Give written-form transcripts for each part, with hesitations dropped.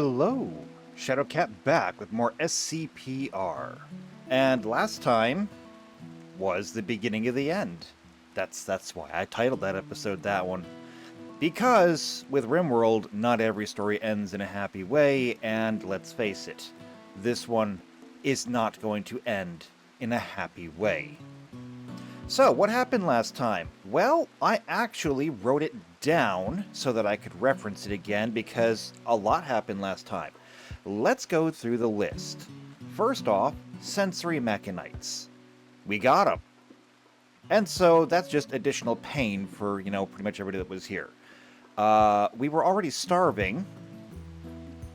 Hello, Shadowcat back with more SCPR. And last time was the beginning of the end. That's why I titled that episode that one. Because with RimWorld, not every story ends in a happy way, and let's face it, this one is not going to end in a happy way. So, what happened last time? Well, I actually wrote it down so that I could reference it again because a lot happened last time. Let's go through the list. First off, sensory mechanites. We got them. And so that's just additional pain for, pretty much everybody that was here. We were already starving,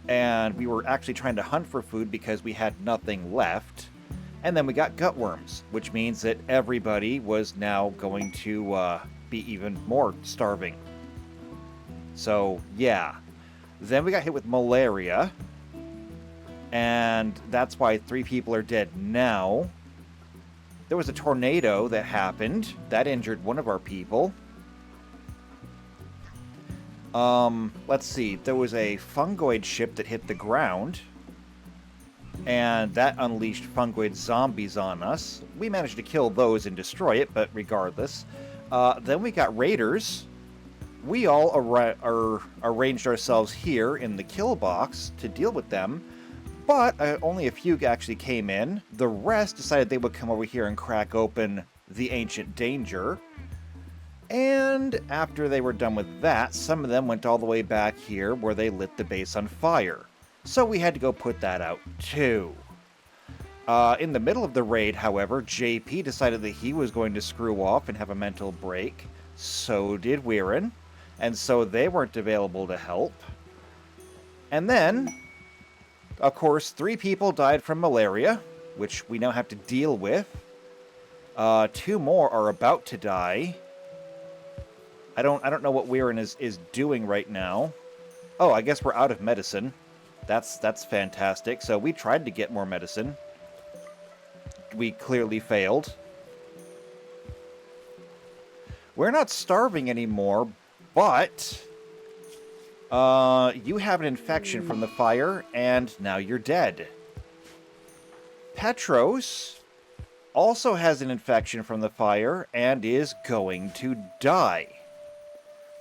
and we were actually trying to hunt for food because we had nothing left. And then we got gutworms, which means that everybody was now going to be even more starving. So, yeah. Then we got hit with malaria, and that's why 3 people are dead now. There was a tornado that happened. That injured one of our people. Let's see. There was a fungoid ship that hit the ground, and that unleashed fungoid zombies on us. We managed to kill those and destroy it, but regardless. Then we got raiders. We all arranged ourselves here in the kill box to deal with them, but only a few actually came in. The rest decided they would come over here and crack open the Ancient Danger. And after they were done with that, some of them went all the way back here where they lit the base on fire. So we had to go put that out too. In the middle of the raid, however, JP decided that he was going to screw off and have a mental break. So did Weirin. And so they weren't available to help. And then, of course, 3 people died from malaria, which we now have to deal with. 2 more are about to die. I don't know what Weirin is doing right now. Oh, I guess we're out of medicine. That's fantastic. So we tried to get more medicine. We clearly failed. We're not starving anymore, but you have an infection from the fire, and now you're dead. Petros also has an infection from the fire and is going to die.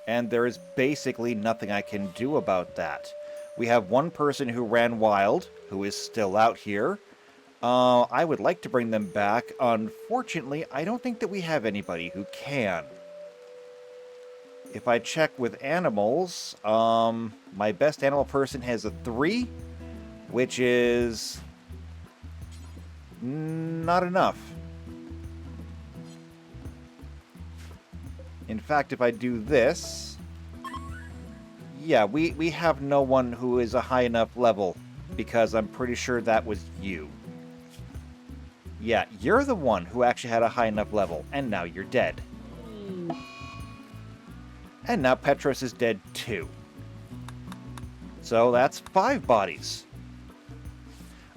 And there is basically nothing I can do about that. We have one person who ran wild, who is still out here. I would like to bring them back. Unfortunately, I don't think that we have anybody who can. If I check with animals, my best animal person has a 3, which is not enough. In fact, if I do this, yeah, we have no one who is a high enough level, because I'm pretty sure that was you. Yeah, you're the one who actually had a high enough level, and now you're dead. And now Petros is dead too. So that's 5 bodies.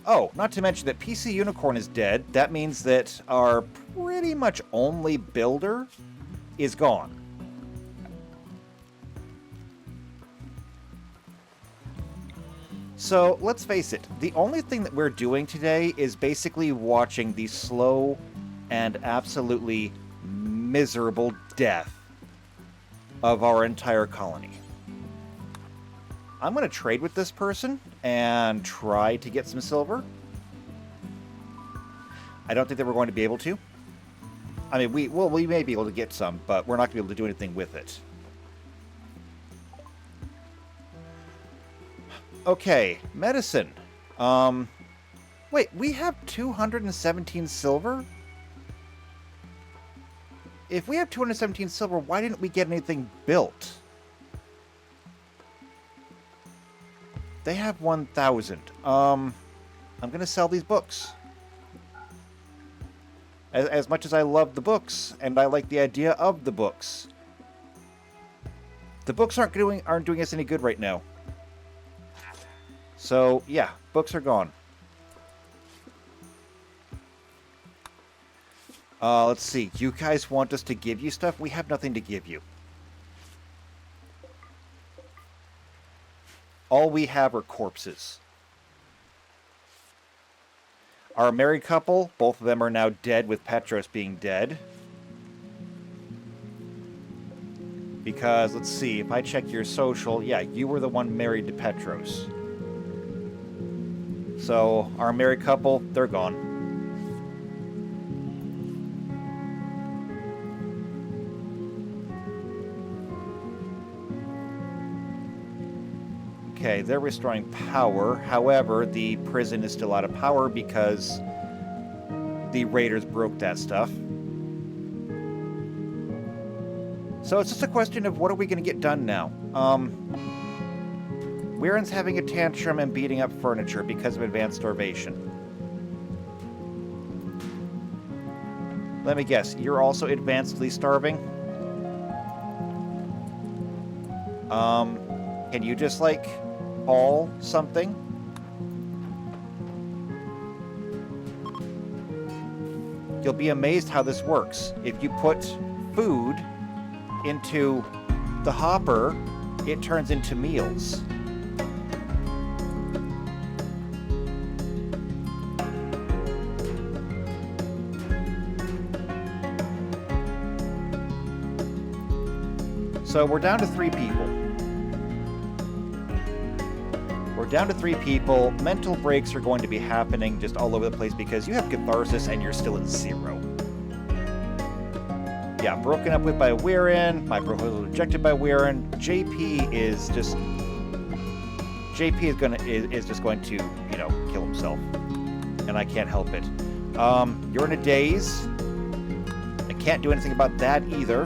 Oh, not to mention that PC Unicorn is dead. That means that our pretty much only builder is gone. So, let's face it, the only thing that we're doing today is basically watching the slow and absolutely miserable death of our entire colony. I'm going to trade with this person and try to get some silver. I don't think that we're going to be able to. I mean, we may be able to get some, but we're not going to be able to do anything with it. Okay, medicine. Wait, we have 217 silver? If we have 217 silver, why didn't we get anything built? They have 1,000. I'm going to sell these books. As much as I love the books, and I like the idea of the books, the books aren't doing us any good right now. So, yeah, books are gone. Let's see. You guys want us to give you stuff? We have nothing to give you. All we have are corpses. Our married couple, both of them are now dead, with Petros being dead. Because, let's see, if I check your social, yeah, you were the one married to Petros. So, our married couple, they're gone. Okay, they're restoring power. However, the prison is still out of power because the raiders broke that stuff. So it's just a question of what are we going to get done now? Weiren's having a tantrum and beating up furniture because of advanced starvation. Let me guess, you're also advancedly starving? Can you just, like, haul something? You'll be amazed how this works. If you put food into the hopper, it turns into meals. So we're down to 3 people. We're down to 3 people. Mental breaks are going to be happening just all over the place because you have catharsis and you're still at 0. Yeah, broken up with by Weiren. My proposal rejected by Weiren. JP is just going to, you know, kill himself, and I can't help it. You're in a daze. I can't do anything about that either.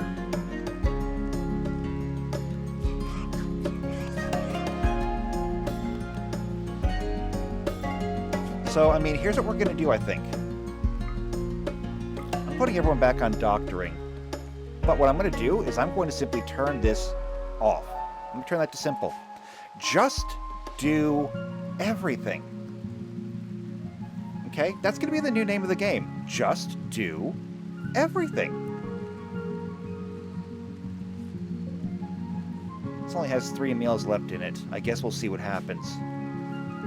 So, I mean, here's what we're going to do, I think. I'm putting everyone back on doctoring. But what I'm going to do is I'm going to simply turn this off. I'm going to turn that to simple. Just do everything. Okay? That's going to be the new name of the game. Just do everything. This only has 3 meals left in it. I guess we'll see what happens.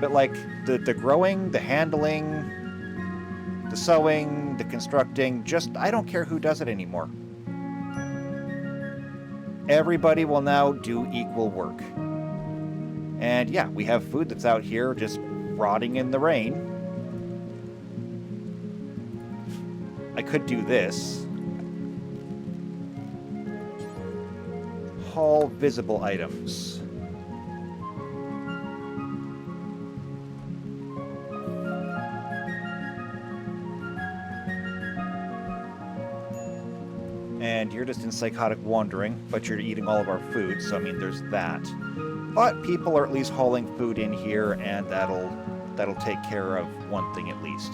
But, like, the growing, the handling, the sewing, the constructing, just, I don't care who does it anymore. Everybody will now do equal work. And yeah, we have food that's out here just rotting in the rain. I could do this. Haul visible items. And you're just in psychotic wandering, but you're eating all of our food, so I mean, there's that. But people are at least hauling food in here, and that'll take care of one thing at least.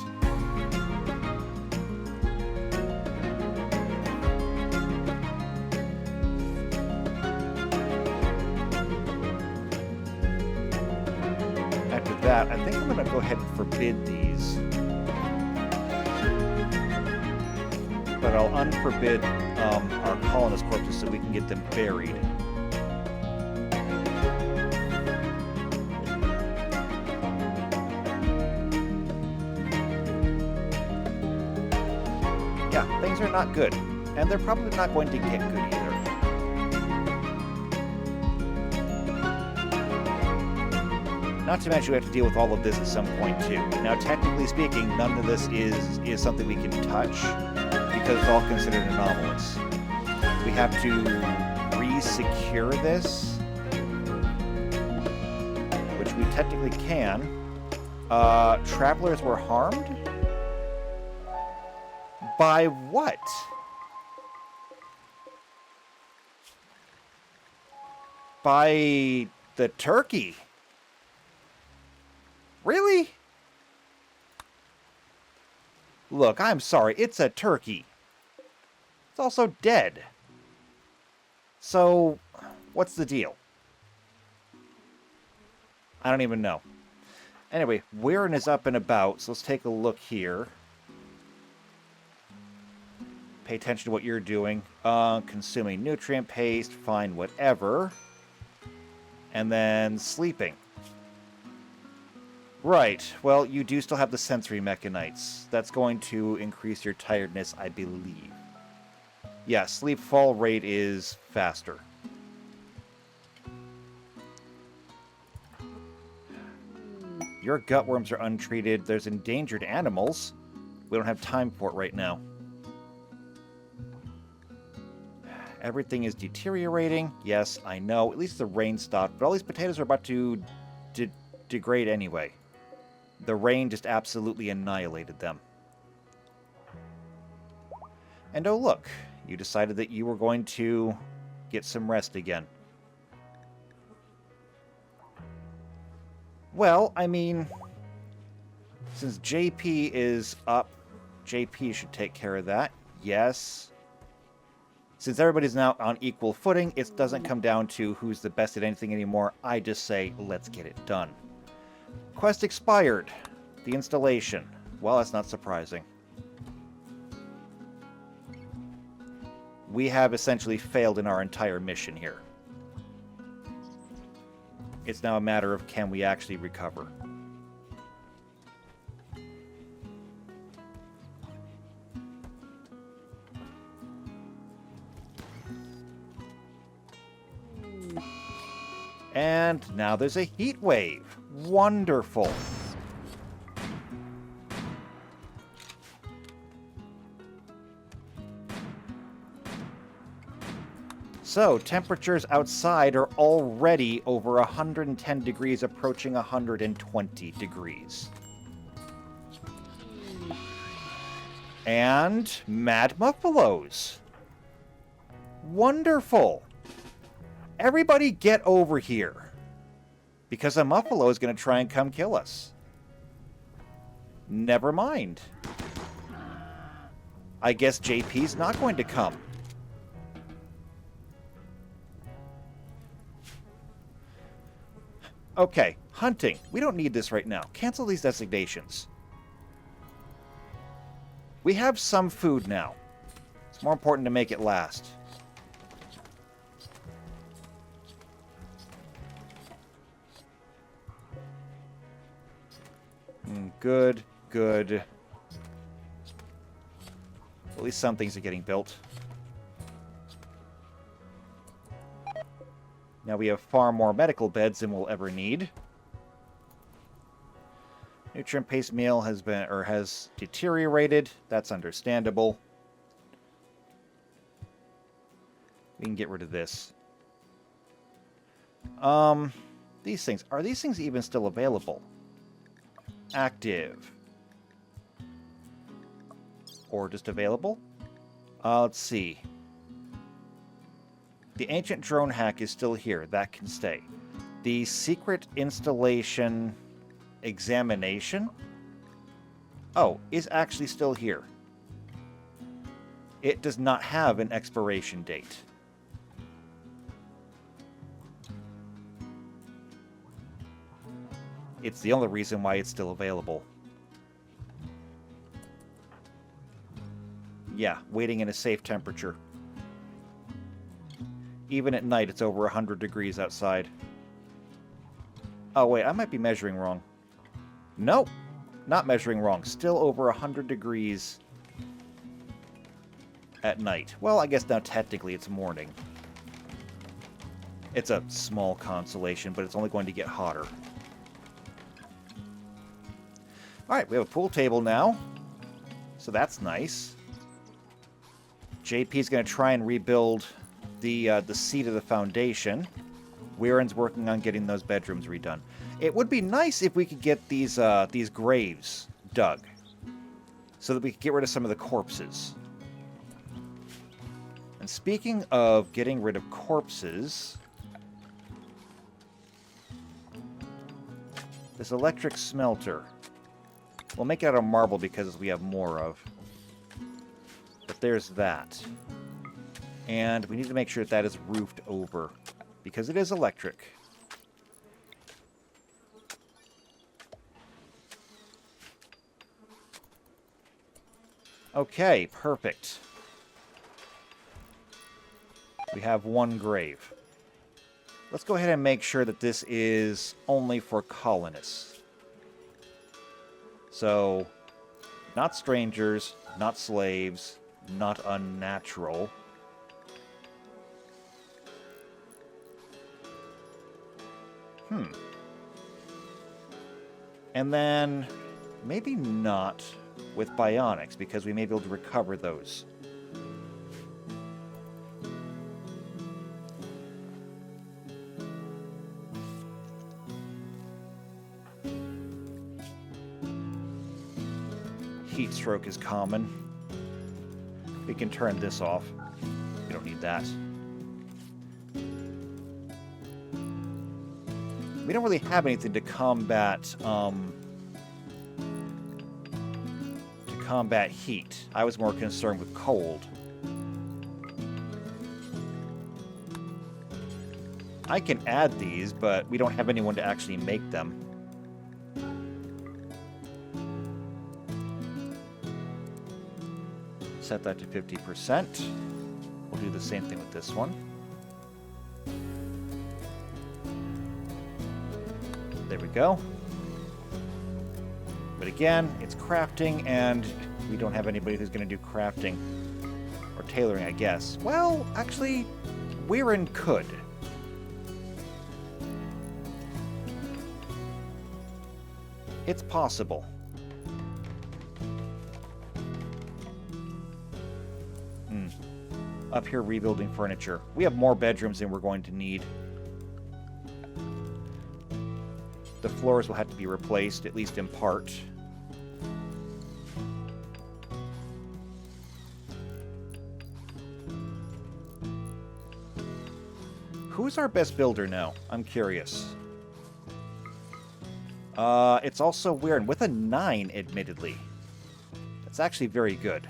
After that, I think I'm going to go ahead and forbid these. But I'll unforbid our colonist corpses so we can get them buried. Yeah, things are not good. And they're probably not going to get good either. Not to mention we have to deal with all of this at some point too. Now, technically speaking, none of this is something we can touch, because it's all considered anomalous. We have to re-secure this, which we technically can. Travelers were harmed? By what? By the turkey? Really? Look, I'm sorry, it's a turkey. It's also dead. So, what's the deal? I don't even know. Anyway, Weiren is up and about, so let's take a look here. Pay attention to what you're doing. Consuming nutrient paste, fine, whatever. And then sleeping. Right. Well, you do still have the sensory mechanites. That's going to increase your tiredness, I believe. Yeah, sleep fall rate is faster. Your gutworms are untreated. There's endangered animals. We don't have time for it right now. Everything is deteriorating. Yes, I know. At least the rain stopped. But all these potatoes are about to degrade anyway. The rain just absolutely annihilated them. And oh look, you decided that you were going to get some rest again. Well, I mean, since JP is up, JP should take care of that. Yes. Since everybody's now on equal footing, it doesn't come down to who's the best at anything anymore. I just say, let's get it done. Quest expired. The installation. Well, that's not surprising. We have essentially failed in our entire mission here. It's now a matter of can we actually recover. And now there's a heat wave. Wonderful. So, temperatures outside are already over 110 degrees, approaching 120 degrees. And mad muffalos. Wonderful. Everybody get over here. Because a muffalo is going to try and come kill us. Never mind. I guess JP's not going to come. Okay, hunting. We don't need this right now. Cancel these designations. We have some food now. It's more important to make it last. Good, good. At least some things are getting built. Now we have far more medical beds than we'll ever need. Nutrient paste meal has deteriorated. That's understandable. We can get rid of this. Are these things even still available? Active. Or just available? Let's see. The ancient drone hack is still here. That can stay. The secret installation examination? Oh, is actually still here. It does not have an expiration date. It's the only reason why it's still available. Yeah, waiting in a safe temperature. Even at night, it's over 100 degrees outside. Oh, wait, I might be measuring wrong. Nope, not measuring wrong. Still over 100 degrees at night. Well, I guess now technically it's morning. It's a small consolation, but it's only going to get hotter. Alright, we have a pool table now. So that's nice. JP's going to try and rebuild the seat of the foundation. Weiren's working on getting those bedrooms redone. It would be nice if we could get these graves dug, so that we could get rid of some of the corpses. And speaking of getting rid of corpses, this electric smelter. We'll make it out of marble because we have more of. But there's that. And we need to make sure that is roofed over, because it is electric. Okay, perfect. We have one grave. Let's go ahead and make sure that this is only for colonists. So, not strangers, not slaves, not unnatural. And then, maybe not with bionics, because we may be able to recover those. Heat stroke is common. We can turn this off. We don't need that. We don't really have anything to combat heat. I was more concerned with cold. I can add these, but we don't have anyone to actually make them. Set that to 50%. We'll do the same thing with this one. There we go. But again, it's crafting, and we don't have anybody who's going to do crafting. Or tailoring, I guess. Well, actually, Weirin could. It's possible. Up here, rebuilding furniture. We have more bedrooms than we're going to need. The floors will have to be replaced, at least in part. Who's our best builder now? I'm curious. It's also weird. With a 9, admittedly. It's actually very good.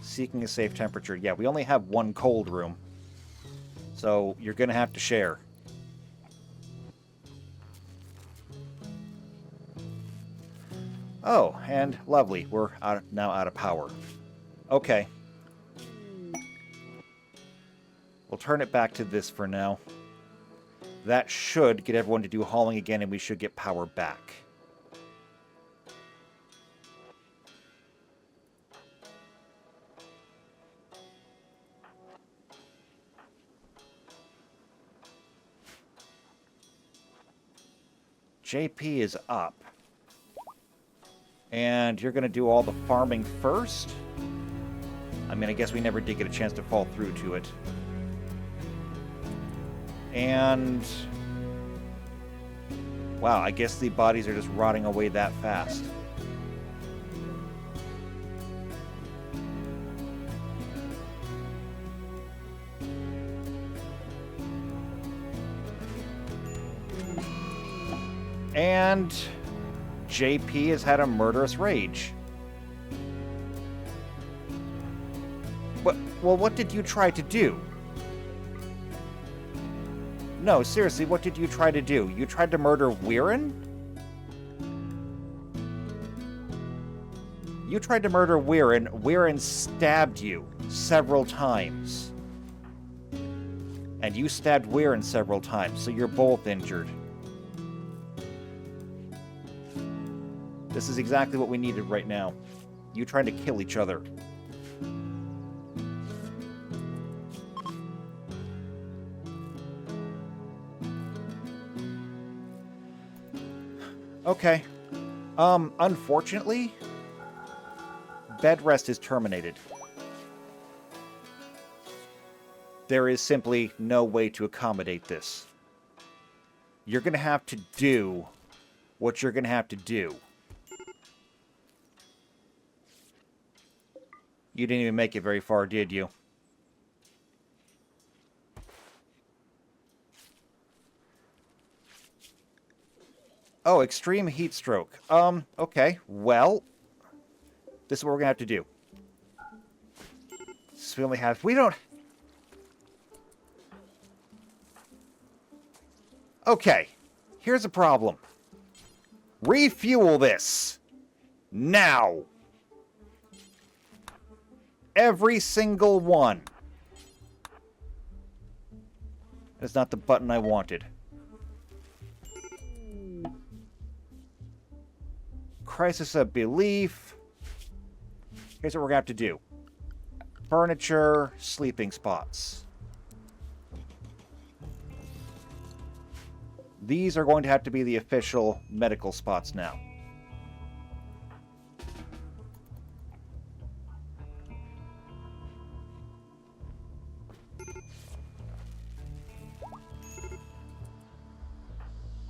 Seeking a safe temperature. Yeah, we only have one cold room. So you're going to have to share. Oh, and lovely. We're now out of power. Okay. We'll turn it back to this for now. That should get everyone to do hauling again, and we should get power back. JP is up. And you're going to do all the farming first? I mean, I guess we never did get a chance to fall through to it. And... wow, I guess the bodies are just rotting away that fast. And JP has had a murderous rage. Well, what did you try to do? No, seriously, what did you try to do? You tried to murder Weirin? You tried to murder Weirin. Weirin stabbed you several times. And you stabbed Weirin several times, so you're both injured. This is exactly what we needed right now. You trying to kill each other. Okay. Unfortunately, bed rest is terminated. There is simply no way to accommodate this. You're going to have to do what you're going to have to do. You didn't even make it very far, did you? Oh, extreme heat stroke. Okay. Well, this is what we're gonna have to do. So we don't... Okay. Here's a problem. Refuel this. Now. Every single one. That's not the button I wanted. crisis of belief. Here's what we're going to have to do. Furniture, sleeping spots. These are going to have to be the official medical spots now.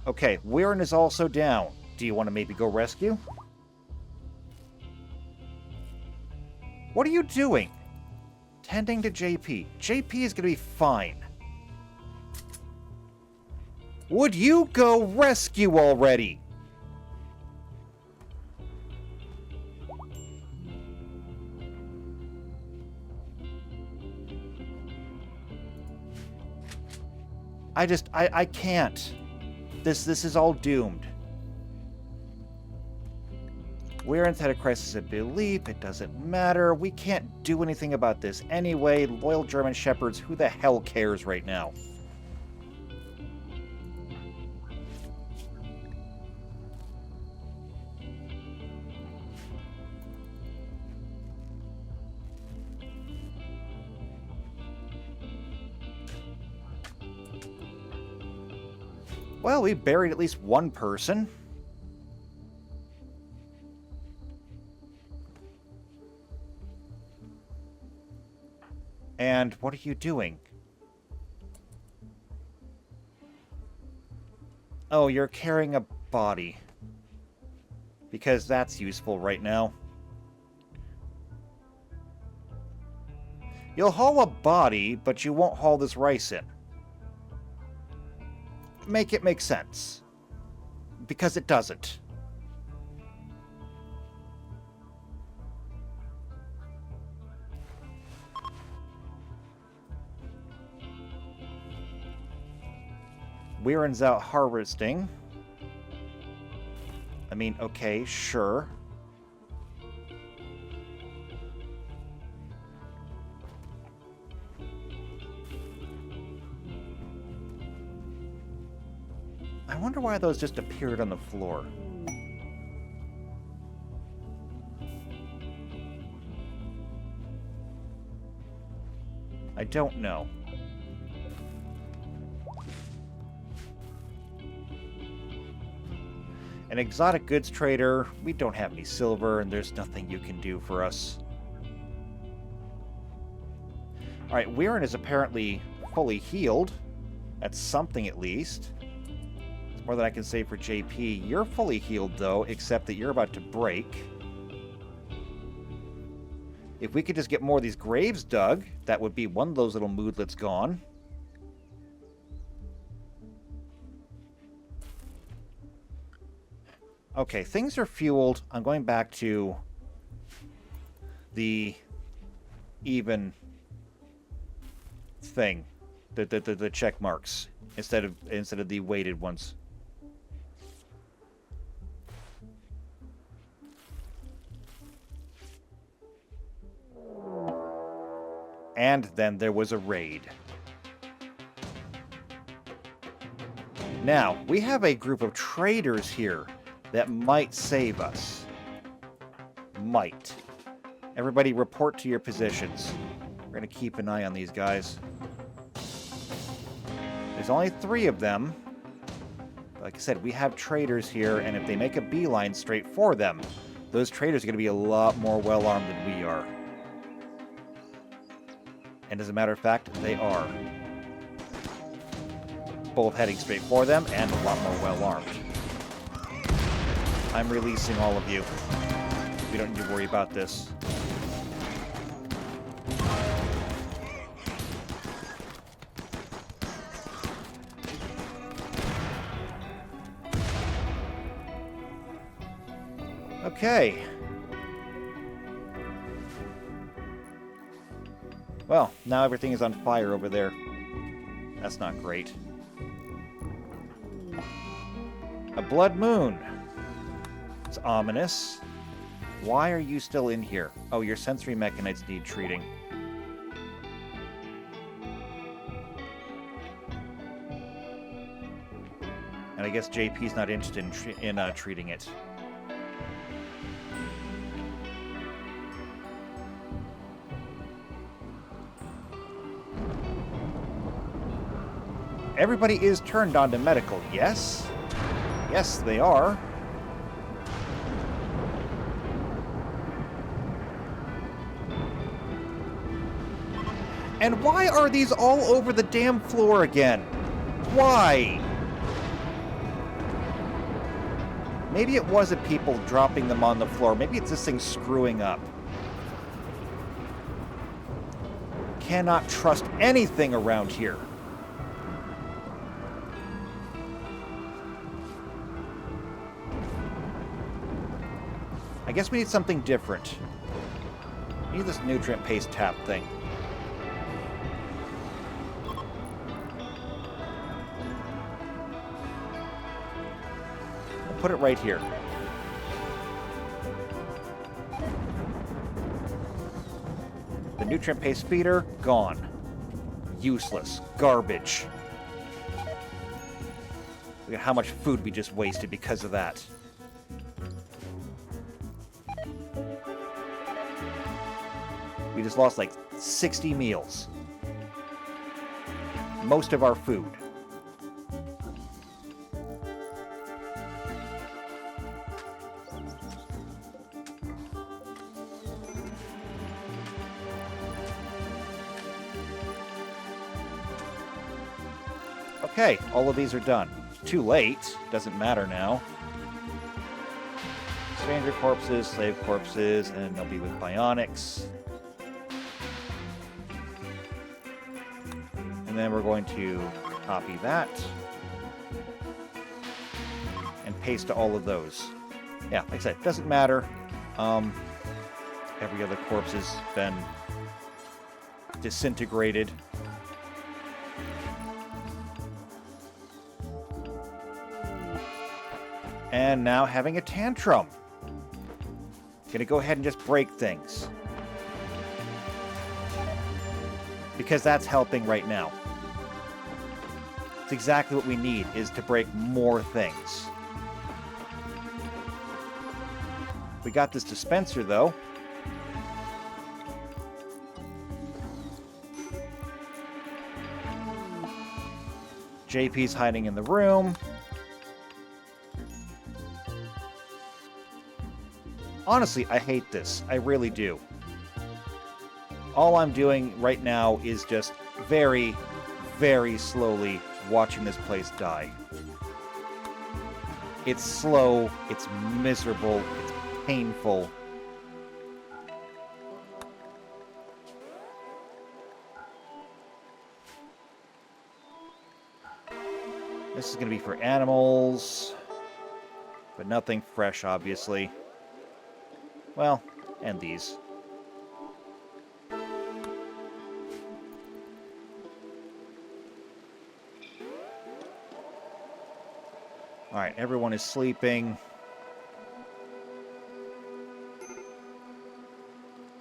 Okay, Weirin is also down. Do you want to maybe go rescue? What are you doing? Tending to JP. JP is going to be fine. Would you go rescue already? I can't. This is all doomed. Weirin's had a crisis of belief. It doesn't matter. We can't do anything about this anyway. Loyal German shepherds, who the hell cares right now? Well, we buried at least one person. And what are you doing? Oh, you're carrying a body. Because that's useful right now. You'll haul a body, but you won't haul this rice in. Make it make sense. Because it doesn't. Weirin's out harvesting. I mean, okay, sure. I wonder why those just appeared on the floor. I don't know. An exotic goods trader, we don't have any silver, and there's nothing you can do for us. Alright, Weirin is apparently fully healed. That's something at least. It's more than I can say for JP. You're fully healed, though, except that you're about to break. If we could just get more of these graves dug, that would be one of those little moodlets gone. Okay, things are fueled. I'm going back to the even thing, the check marks instead of the weighted ones. And then there was a raid. Now, we have a group of traders here that might save us. Might. Everybody report to your positions. We're going to keep an eye on these guys. There's only 3 of them. Like I said, we have traders here, and if they make a beeline straight for them, those traders are going to be a lot more well-armed than we are. And as a matter of fact, they are. Both heading straight for them, and a lot more well-armed. I'm releasing all of you. We don't need to worry about this. Okay. Well, now everything is on fire over there. That's not great. A blood moon. It's ominous. Why are you still in here? Oh, your sensory mechanites need treating. And I guess JP's not interested in treating it. Everybody is turned on to medical, yes? Yes, they are. And why are these all over the damn floor again? Why? Maybe it wasn't people dropping them on the floor. Maybe it's this thing screwing up. Cannot trust anything around here. I guess we need something different. We need this nutrient paste tap thing. I'll put it right here. The nutrient paste feeder, gone. Useless. Garbage. Look at how much food we just wasted because of that. We just lost like 60 meals. Most of our food. Okay, all of these are done. Too late. Doesn't matter now. Stranger corpses, slave corpses, and they'll be with bionics. And then we're going to copy that and paste to all of those. Yeah, like I said, doesn't matter. Every other corpse has been disintegrated. And now having a tantrum. Gonna go ahead and just break things. Because that's helping right now. It's exactly what we need, is to break more things. We got this dispenser, though. JP's hiding in the room. Honestly, I hate this. I really do. All I'm doing right now is just very, very slowly watching this place die. It's slow, it's miserable, it's painful. This is going to be for animals, but nothing fresh, obviously. Well, and these. Alright, everyone is sleeping.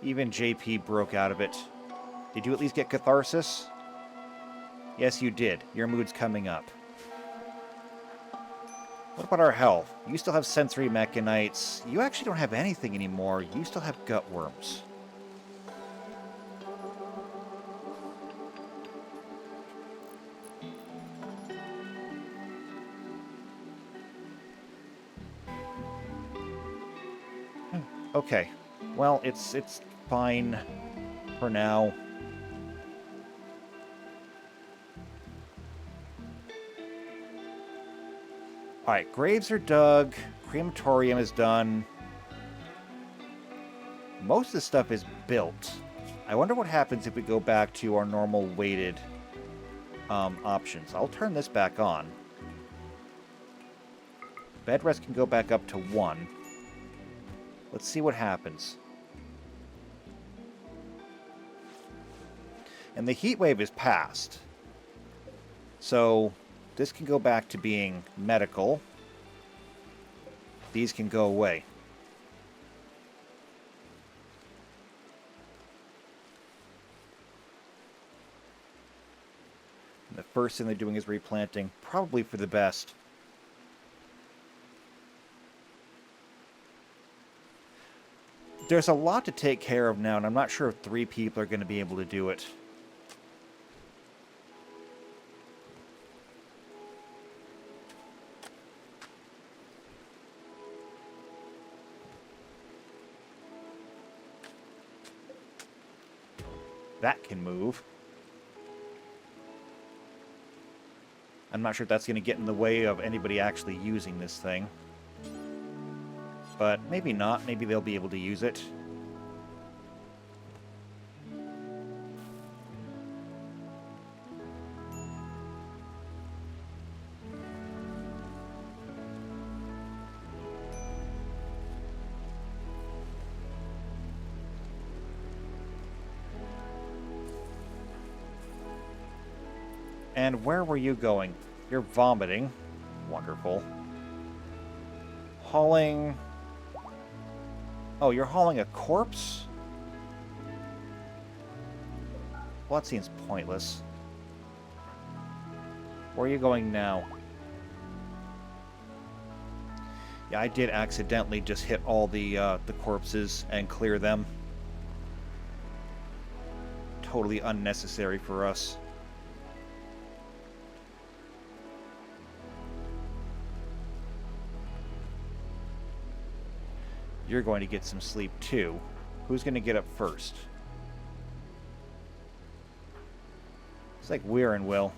Even JP broke out of it. Did you at least get catharsis? Yes, you did. Your mood's coming up. What about our health? You still have sensory mechanites. You actually don't have anything anymore. You still have gut worms. Okay. Well, it's fine for now. Alright, graves are dug. Crematorium is done. Most of the stuff is built. I wonder what happens if we go back to our normal weighted options. I'll turn this back on. Bed rest can go back up to 1. Let's see what happens. And the heat wave is past. So this can go back to being medical. These can go away. And the first thing they're doing is replanting, probably for the best. There's a lot to take care of now, and I'm not sure if 3 people are going to be able to do it. that can move. I'm not sure if that's going to get in the way of anybody actually using this thing. But maybe not. Maybe they'll be able to use it. And where were you going? You're vomiting. Wonderful. Hauling... Oh, you're hauling a corpse? Well, that seems pointless. Where are you going now? Yeah, I did accidentally just hit all the corpses and clear them. Totally unnecessary for us. You're going to get some sleep too. Who's going to get up first? It's like Weirin will.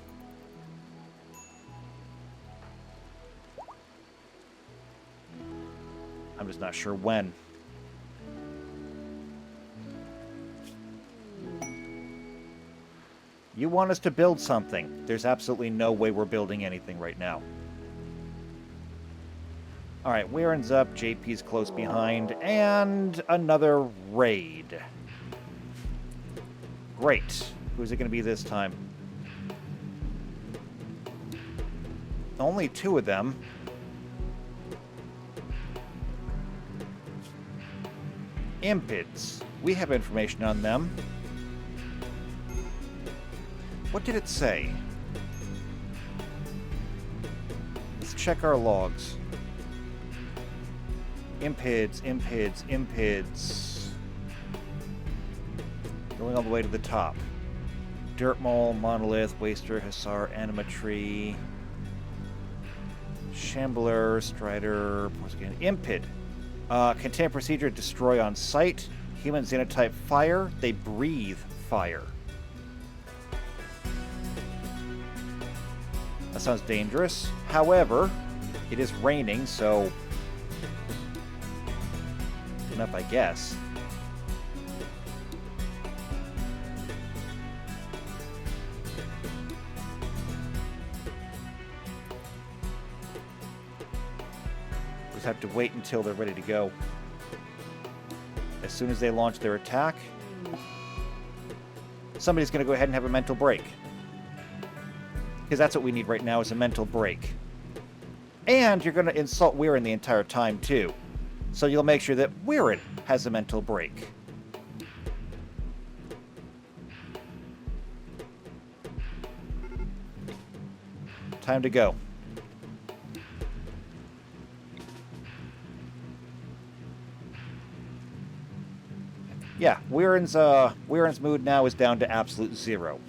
I'm just not sure when. You want us to build something. There's absolutely no way we're building anything right now. Alright, Weirin's up, JP's close behind, and another raid. Great. Who's it going to be this time? Only 2 of them. Impids. We have information on them. What did it say? Let's check our logs. Impids, impids, impids. Going all the way to the top. Dirt Mole, Monolith, Waster, Hussar, Animatree, Shambler, Strider, Impid. Contain procedure, destroy on sight. Human xenotype fire. They breathe fire. That sounds dangerous. However, it is raining, so... enough, I guess. Just have to wait until they're ready to go. As soon as they launch their attack, somebody's going to go ahead and have a mental break. Because that's what we need right now, is a mental break. And you're going to insult Weirin the entire time, too. So you'll make sure that Weirin has a mental break. Time to go. Yeah, Weirin's mood now is down to absolute 0.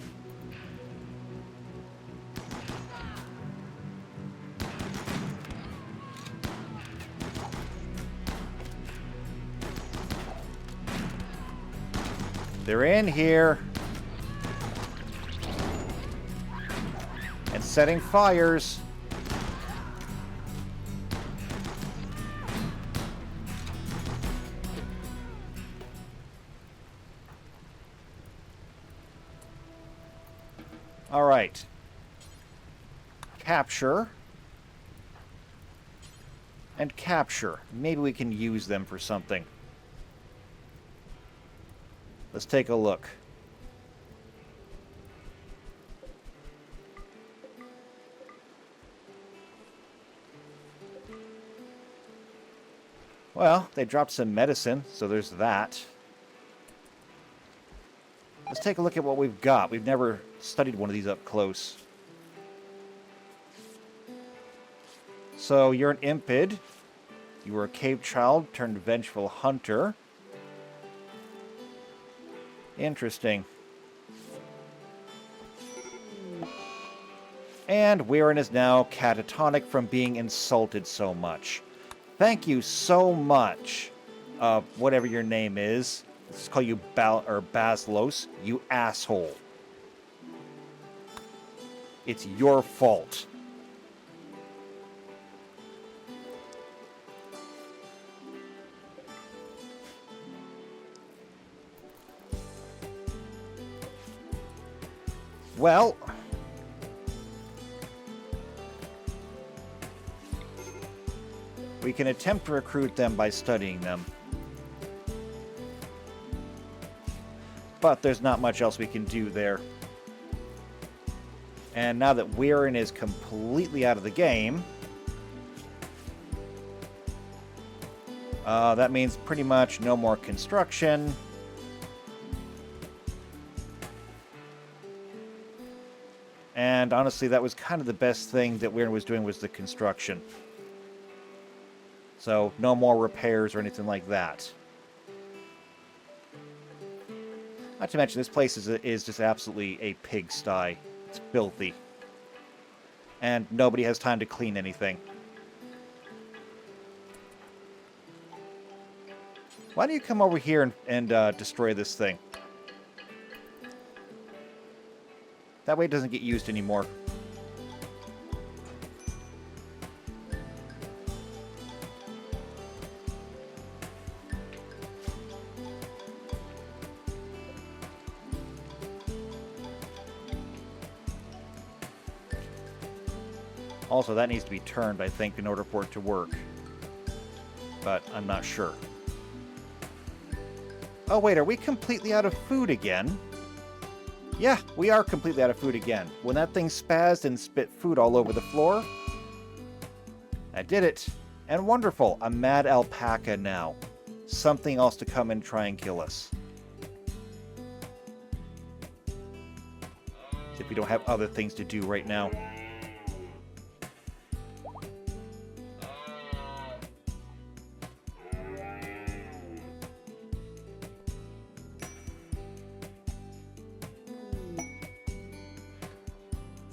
They're in here. And setting fires. All right. Capture. And capture. Maybe we can use them for something. Let's take a look. Well, they dropped some medicine, so there's that. Let's take a look at what we've got. We've never studied one of these up close. So, you're an Impid. You were a cave child turned vengeful hunter. Interesting. And Weirin is now catatonic from being insulted so much. Thank you so much, whatever your name is. Let's call you Baslos, you asshole. It's your fault. Well, we can attempt to recruit them by studying them. But there's not much else we can do there. And now that Weirin is completely out of the game, that means pretty much no more construction. And honestly, that was kind of the best thing that Weirin was doing, was the construction. So no more repairs or anything like that. Not to mention, this place is just absolutely a pigsty. It's filthy. And nobody has time to clean anything. Why don't you come over here and destroy this thing? That way it doesn't get used anymore. Also, that needs to be turned, I think, in order for it to work. But I'm not sure. Oh, wait, are we completely out of food again? Yeah, we are completely out of food again. When that thing spazzed and spit food all over the floor, I did it. And wonderful, a mad alpaca now. Something else to come and try and kill us. If we don't have other things to do right now.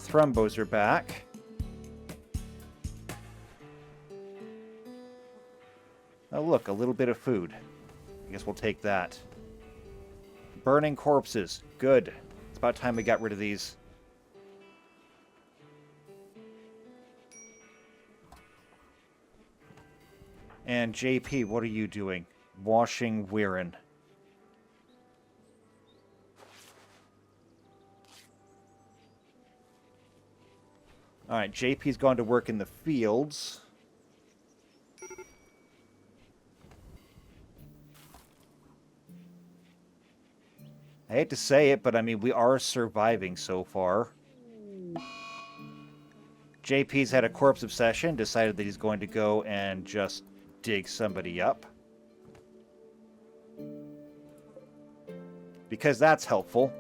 Thrumbos are back. Oh look, a little bit of food. I guess we'll take that. Burning corpses. Good. It's about time we got rid of these. And JP, what are you doing? Washing Weirin. Alright, JP's gone to work in the fields. I hate to say it, but I mean, we are surviving so far. JP's had a corpse obsession, decided that he's going to go and just dig somebody up. Because that's helpful.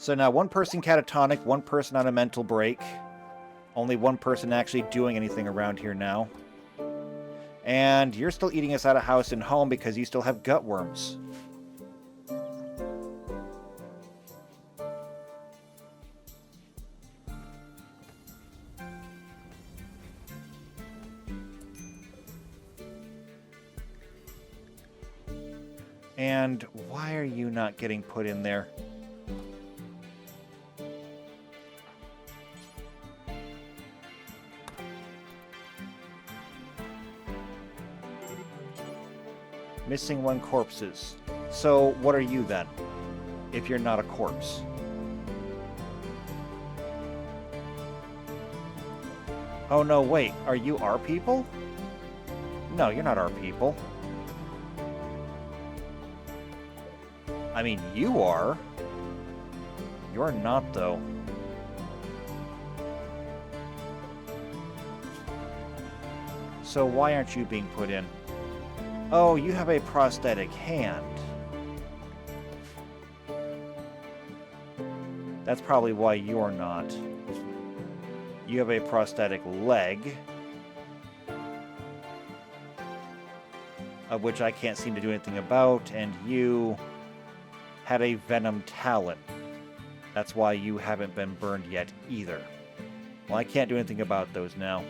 So now one person catatonic, one person on a mental break. Only one person actually doing anything around here now. And you're still eating us out of house and home because you still have gut worms. And why are you not getting put in there? Missing one corpses. So what are you then, if you're not a corpse? Oh no, wait, are you our people? No, you're not our people. I mean, you are. You're not, though. So why aren't you being put in? Oh, you have a prosthetic hand. That's probably why you're not. You have a prosthetic leg, of which I can't seem to do anything about, and you had a venom talon. That's why you haven't been burned yet either. Well, I can't do anything about those now.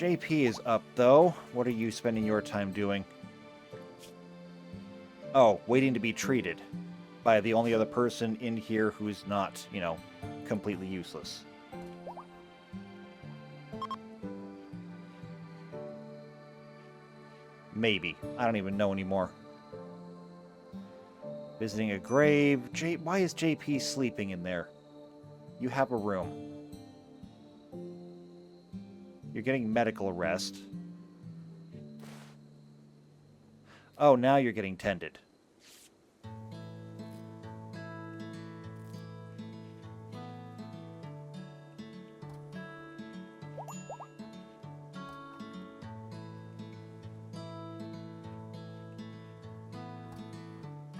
JP is up, though. What are you spending your time doing? Oh, waiting to be treated by the only other person in here who's not, you know, completely useless. Maybe. I don't even know anymore. Visiting a grave. Why is JP sleeping in there? You have a room. You're getting medical arrest. Oh, now you're getting tended.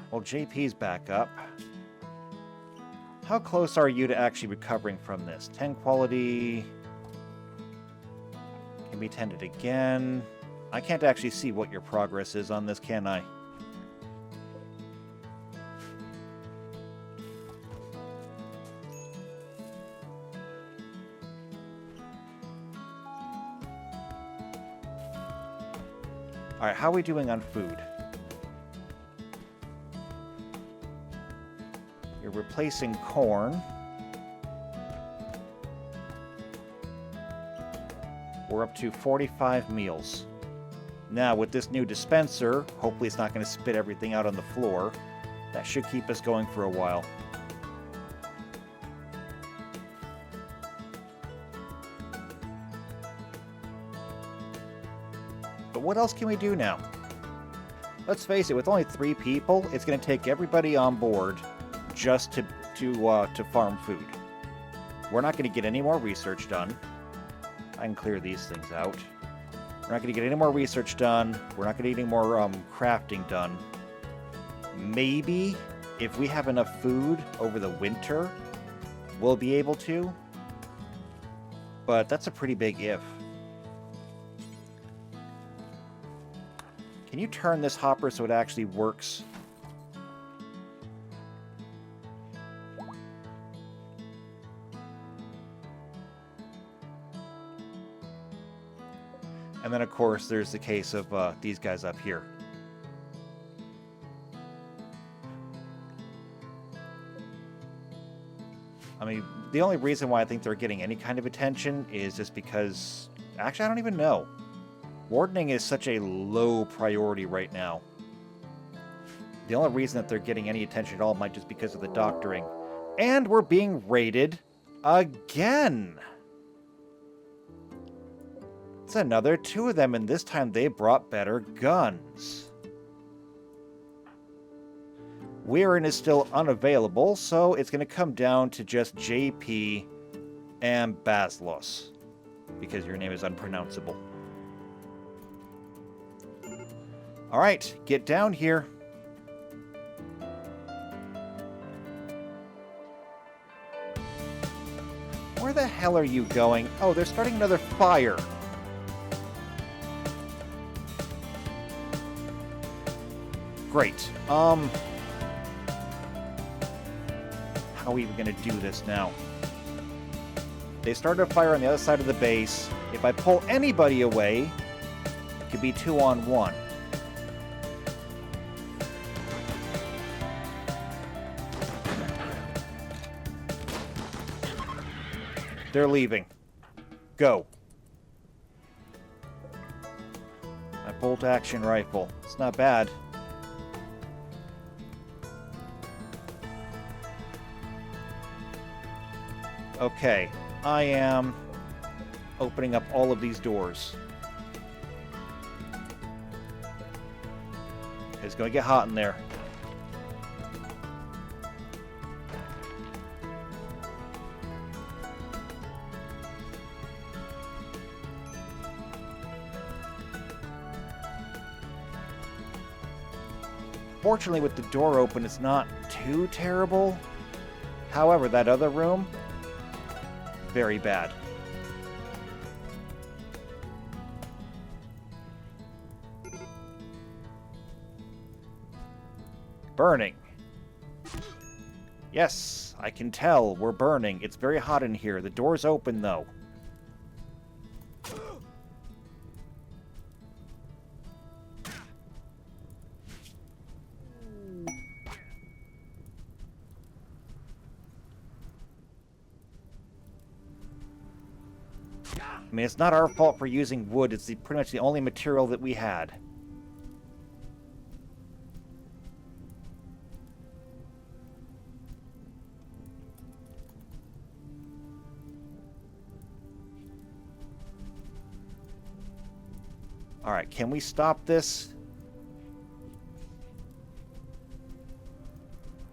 Well, JP's back up. How close are you to actually recovering from this? 10 quality. Can be tended again. I can't actually see what your progress is on this, can I? Alright, how are we doing on food? You're replacing corn. We're up to 45 meals. Now, with this new dispenser, hopefully it's not going to spit everything out on the floor. That should keep us going for a while. But what else can we do now? Let's face it, with only 3 people, it's going to take everybody on board just to farm food. We're not going to get any more research done. I can clear these things out. We're not going to get any more research done. We're not going to get any more crafting done. Maybe if we have enough food over the winter, we'll be able to. But that's a pretty big if. Can you turn this hopper so it actually works? And then, of course, there's the case of these guys up here. I mean, the only reason why I think they're getting any kind of attention is just because... Actually, I don't even know. Wardening is such a low priority right now. The only reason that they're getting any attention at all might just because of the doctoring. And we're being raided again! It's another 2 of them, and this time they brought better guns. Weirin is still unavailable, so it's going to come down to just JP and Baslos, because your name is unpronounceable. Alright, get down here. Where the hell are you going? Oh, they're starting another fire. Great. How are we even going to do this now? They started a fire on the other side of the base. If I pull anybody away, it could be 2-on-1. They're leaving. Go. My bolt-action rifle. It's not bad. Okay, I am opening up all of these doors. It's going to get hot in there. Fortunately, with the door open, it's not too terrible. However, that other room, very bad. Burning. Yes, I can tell we're burning. It's very hot in here. The door's open, though. I mean, it's not our fault for using wood. It's pretty much the only material that we had. Alright, can we stop this?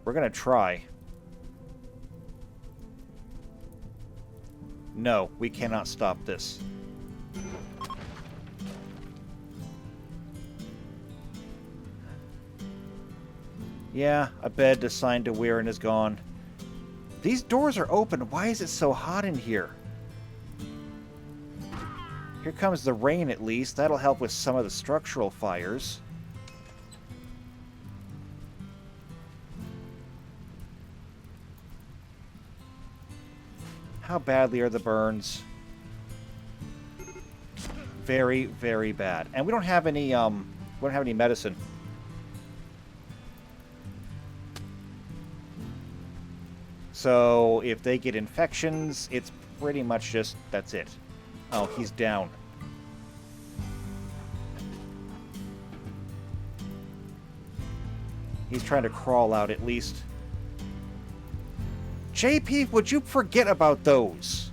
We're gonna try. No, we cannot stop this. Yeah, a bed assigned to Weirin is gone. These doors are open. Why is it so hot in here? Here comes the rain, at least. That'll help with some of the structural fires. How badly are the burns? Very, very bad. And we don't have any medicine. So if they get infections, it's pretty much just, that's it. Oh, he's down. He's trying to crawl out at least. JP, would you forget about those?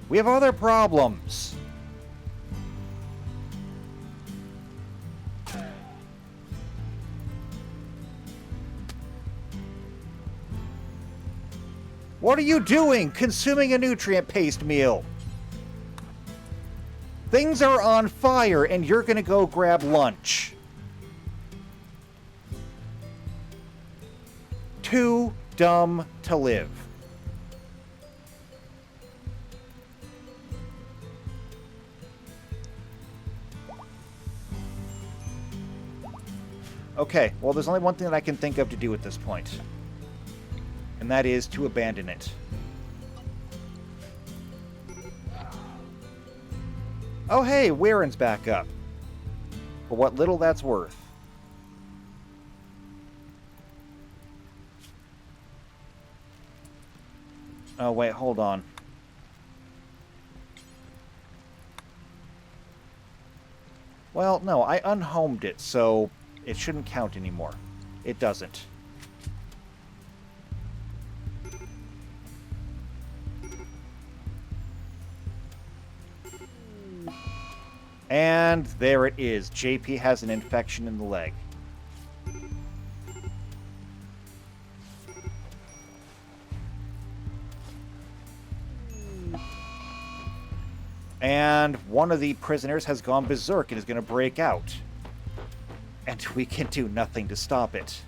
We have other problems. What are you doing? Consuming a nutrient paste meal. Things are on fire and you're gonna go grab lunch. Too dumb to live. Okay, well, there's only one thing that I can think of to do at this point. And that is to abandon it. Oh, hey, Weirin's back up. For what little that's worth. Oh, wait, hold on. Well, no, I unhomed it, so it shouldn't count anymore. It doesn't. And there it is. JP has an infection in the leg. And one of the prisoners has gone berserk and is going to break out. And we can do nothing to stop it.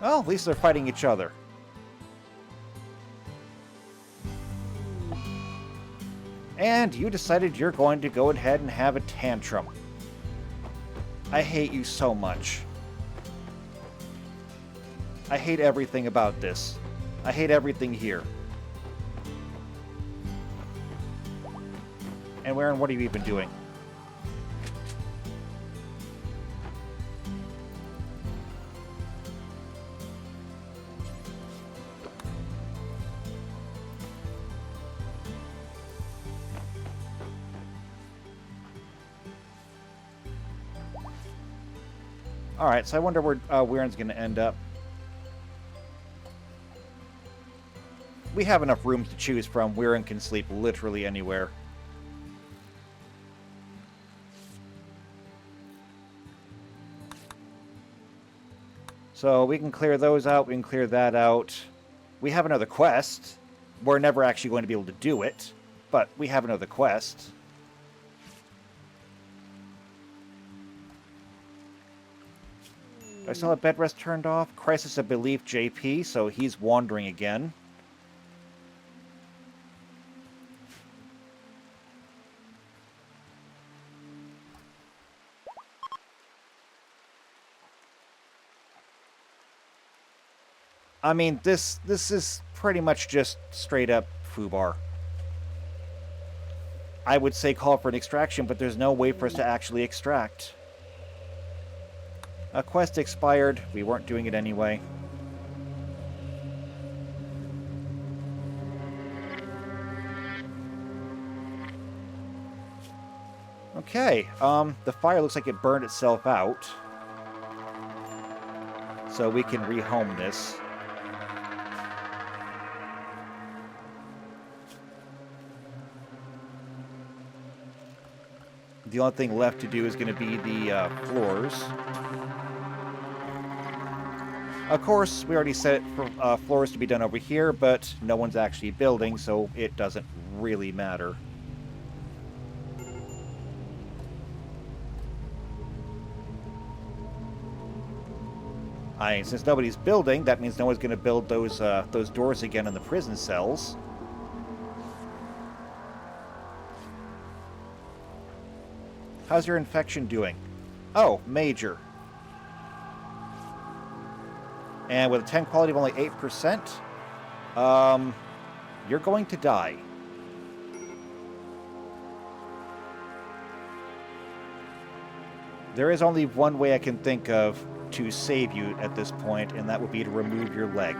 Well, at least they're fighting each other. And you decided you're going to go ahead and have a tantrum. I hate you so much. I hate everything about this. I hate everything here. And Weirin, what are you even doing? Alright, so I wonder where Weirin's going to end up. We have enough rooms to choose from. Weirin can sleep literally anywhere. So we can clear those out. We can clear that out. We have another quest. We're never actually going to be able to do it, but we have another quest. I still have bed rest turned off. Crisis of Belief JP, so he's wandering again. I mean, this is pretty much just straight up foobar. I would say call for an extraction, but there's no way for us to actually extract. A quest expired. We weren't doing it anyway. Okay, the fire looks like it burned itself out. So we can rehome this. The only thing left to do is going to be the floors. Of course, we already set it for floors to be done over here, but no one's actually building, so it doesn't really matter. Since nobody's building, that means no one's going to build those doors again in the prison cells. How's your infection doing? Oh, major. And with a 10 quality of only 8%, you're going to die. There is only one way I can think of to save you at this point, and that would be to remove your leg.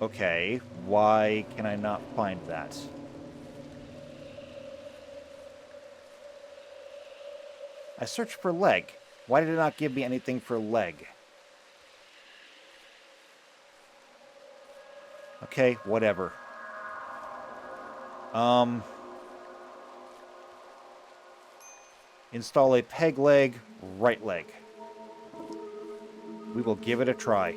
Okay, why can I not find that? I searched for leg. Why did it not give me anything for leg? Okay, whatever. Install a peg leg, right leg. We will give it a try.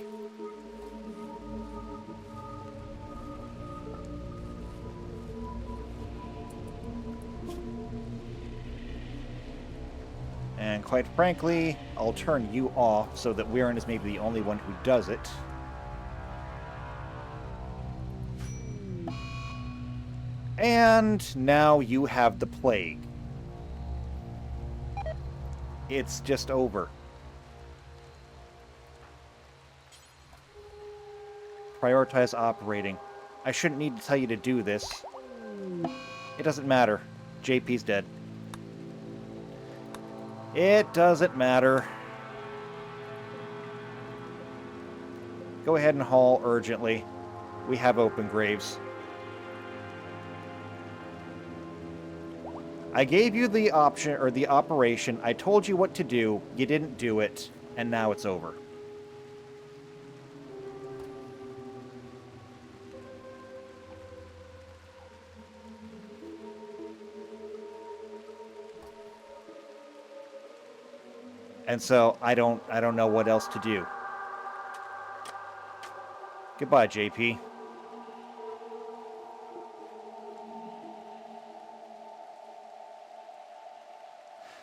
And quite frankly, I'll turn you off so that Weirin is maybe the only one who does it. And now you have the plague. It's just over. Prioritize operating. I shouldn't need to tell you to do this. It doesn't matter. JP's dead. It doesn't matter. Go ahead and haul urgently. We have open graves. I gave you the option, or the operation. I told you what to do. You didn't do it, and now it's over. And so I don't know what else to do. Goodbye, JP.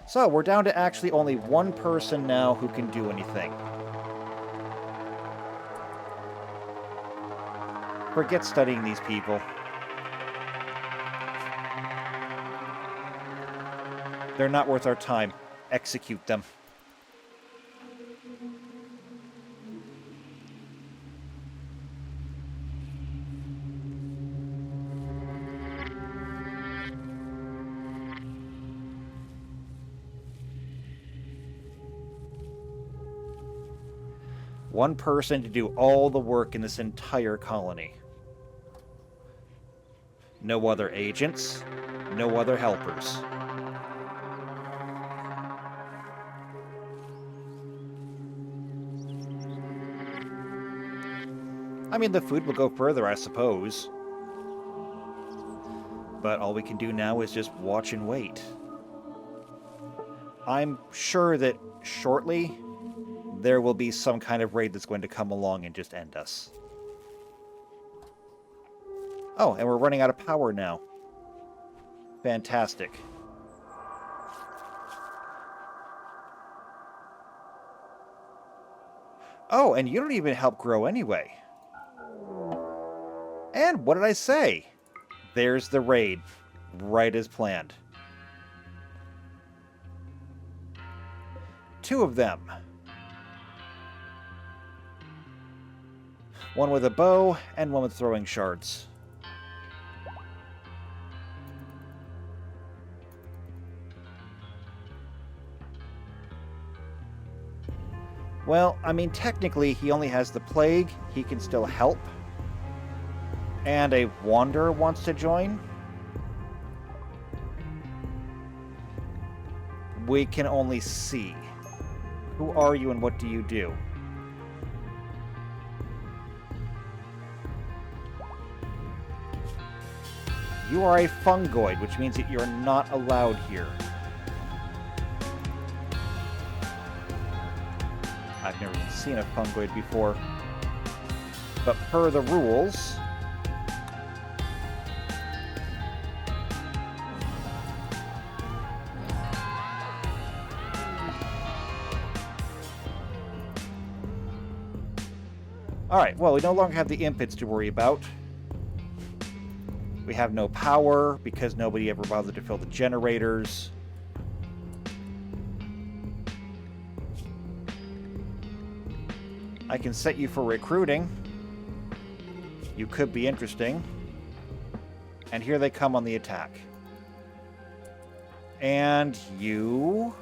So we're down to actually only one person now who can do anything. Forget studying these people. They're not worth our time. Execute them. One person to do all the work in this entire colony. No other agents, no other helpers. I mean, the food will go further, I suppose. But all we can do now is just watch and wait. I'm sure that shortly there will be some kind of raid that's going to come along and just end us. Oh, and we're running out of power now. Fantastic. Oh, and you don't even help grow anyway. And what did I say? There's the raid, right as planned. two of them. One with a bow, and one with throwing shards. Well, I mean, technically, he only has the plague. He can still help. And a wanderer wants to join. We can only see. Who are you and what do you do? You are a fungoid, which means that you're not allowed here. I've never even seen a fungoid before. But per the rules... Alright, well, we no longer have the impids to worry about. We have no power because nobody ever bothered to fill the generators. I can set you for recruiting. You could be interesting. And here they come on the attack. And you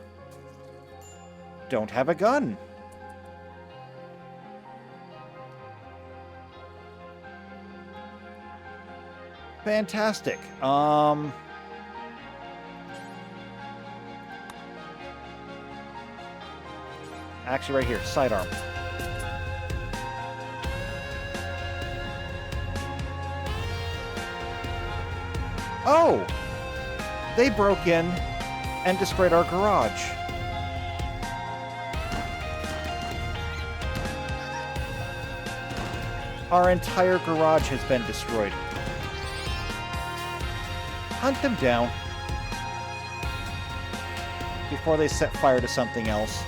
don't have a gun. Fantastic. Actually, right here, sidearm. Oh! They broke in and destroyed our garage. Our entire garage has been destroyed. Hunt them down before they set fire to something else.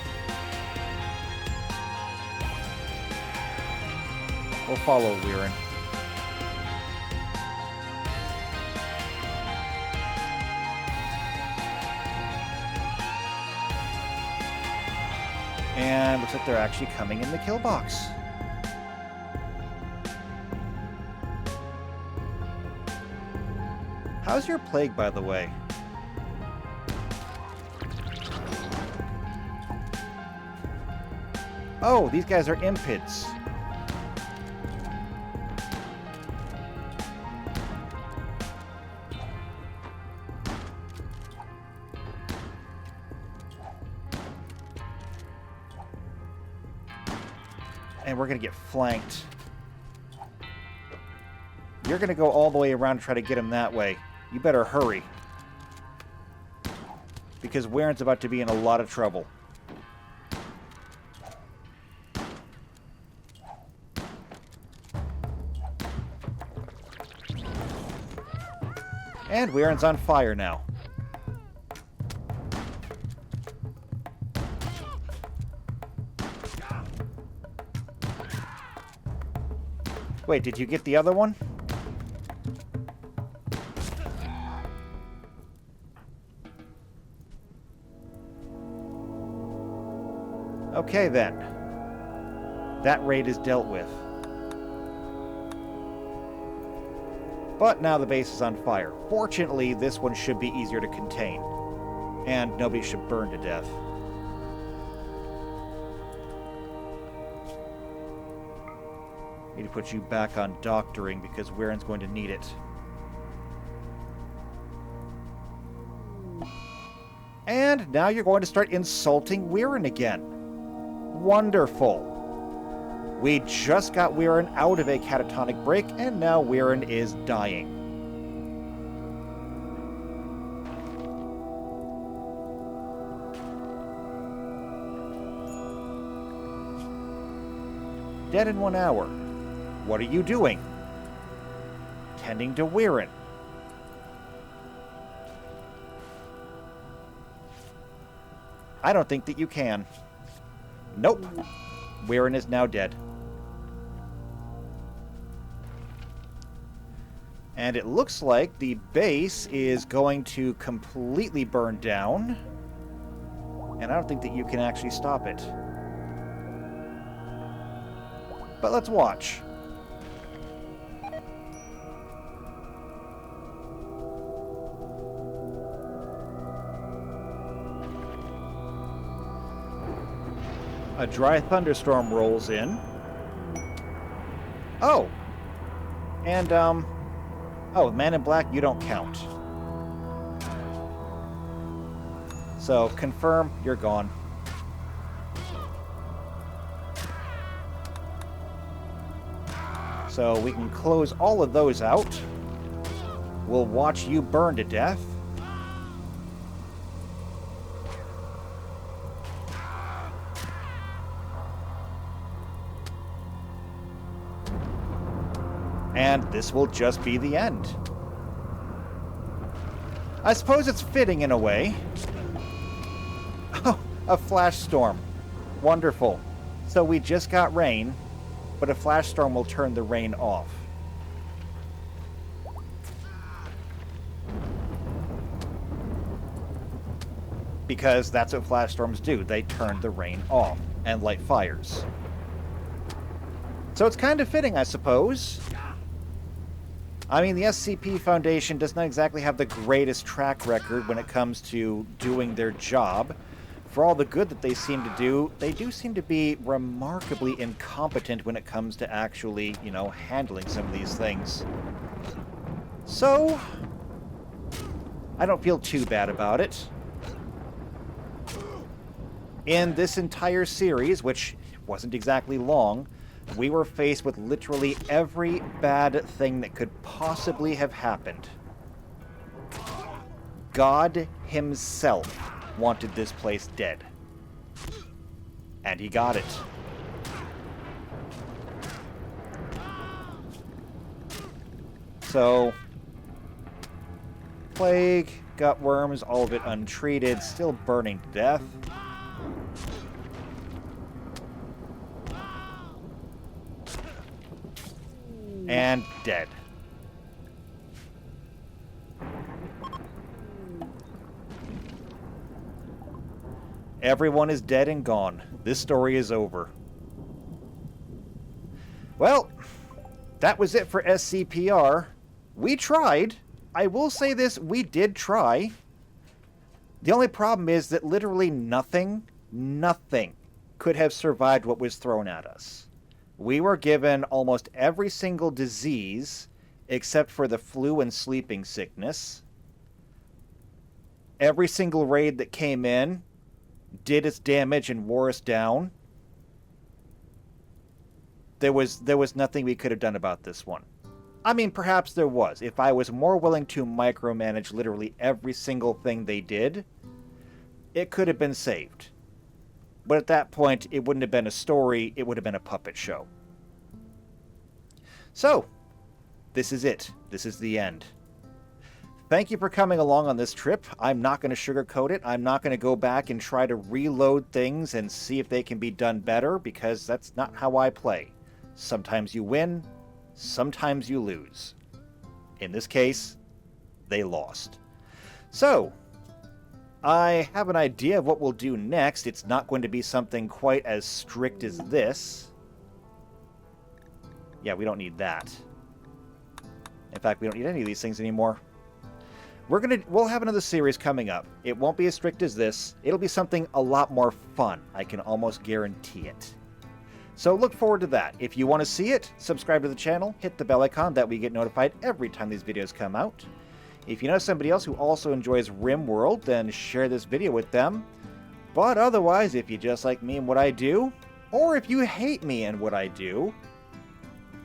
We'll follow Weirin. And looks like they're actually coming in the kill box. How's your plague, by the way? Oh, these guys are impids. And we're going to get flanked. You're going to go all the way around and try to get him that way. You better hurry. Because Weirin's about to be in a lot of trouble. And Weirin's on fire now. Wait, did you get the other one? Okay, then. That raid is dealt with. But now the base is on fire. Fortunately, this one should be easier to contain. And nobody should burn to death. Need to put you back on doctoring because Weirin's going to need it. And now you're going to start insulting Weirin again. Wonderful. We just got Weirin out of a catatonic break, and now Weirin is dying. Dead in 1 hour. What are you doing? Tending to Weirin. I don't think that you can. Nope. Weirin is now dead. And it looks like the base is going to completely burn down. And I don't think that you can actually stop it. But let's watch. A dry thunderstorm rolls in. Oh! And, oh, Man in Black, you don't count. So, confirm, you're gone. So, we can close all of those out. We'll watch you burn to death. And this will just be the end. I suppose it's fitting in a way. Oh, a flash storm. Wonderful. So we just got rain, but a flash storm will turn the rain off. Because that's what flash storms do. They turn the rain off and light fires. So it's kind of fitting, I suppose. I mean, the SCP Foundation does not exactly have the greatest track record when it comes to doing their job. For all the good that they seem to do, they do seem to be remarkably incompetent when it comes to actually, you know, handling some of these things. So, I don't feel too bad about it. In this entire series, which wasn't exactly long, we were faced with literally every bad thing that could possibly have happened. God himself wanted this place dead. And he got it. So, plague, gut worms, all of it untreated, still burning to death. And dead. Everyone is dead and gone. This story is over. Well, that was it for SCPR. We tried. I will say this, we did try. The only problem is that literally nothing could have survived what was thrown at us. We were given almost every single disease except for the flu and sleeping sickness. Every single raid that came in did its damage and wore us down. There was nothing we could have done about this one. I mean, perhaps there was. If I was more willing to micromanage literally every single thing they did, it could have been saved. But at that point, it wouldn't have been a story, it would have been a puppet show. So, this is it. This is the end. Thank you for coming along on this trip. I'm not going to sugarcoat it. I'm not going to go back and try to reload things and see if they can be done better, because that's not how I play. Sometimes you win, sometimes you lose. In this case, they lost. So, I have an idea of what we'll do next. It's not going to be something quite as strict as this. Yeah, we don't need that. In fact, we don't need any of these things anymore. We'll have another series coming up. It won't be as strict as this. It'll be something a lot more fun. I can almost guarantee it. So look forward to that. If you want to see it, subscribe to the channel, hit the bell icon, that way you get notified every time these videos come out. If you know somebody else who also enjoys RimWorld, then share this video with them. But otherwise, if you just like me and what I do, or if you hate me and what I do,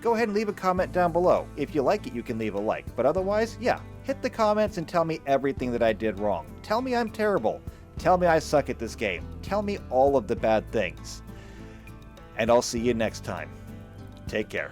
go ahead and leave a comment down below. If you like it, you can leave a like. But otherwise, yeah, hit the comments and tell me everything that I did wrong. Tell me I'm terrible. Tell me I suck at this game. Tell me all of the bad things. And I'll see you next time. Take care.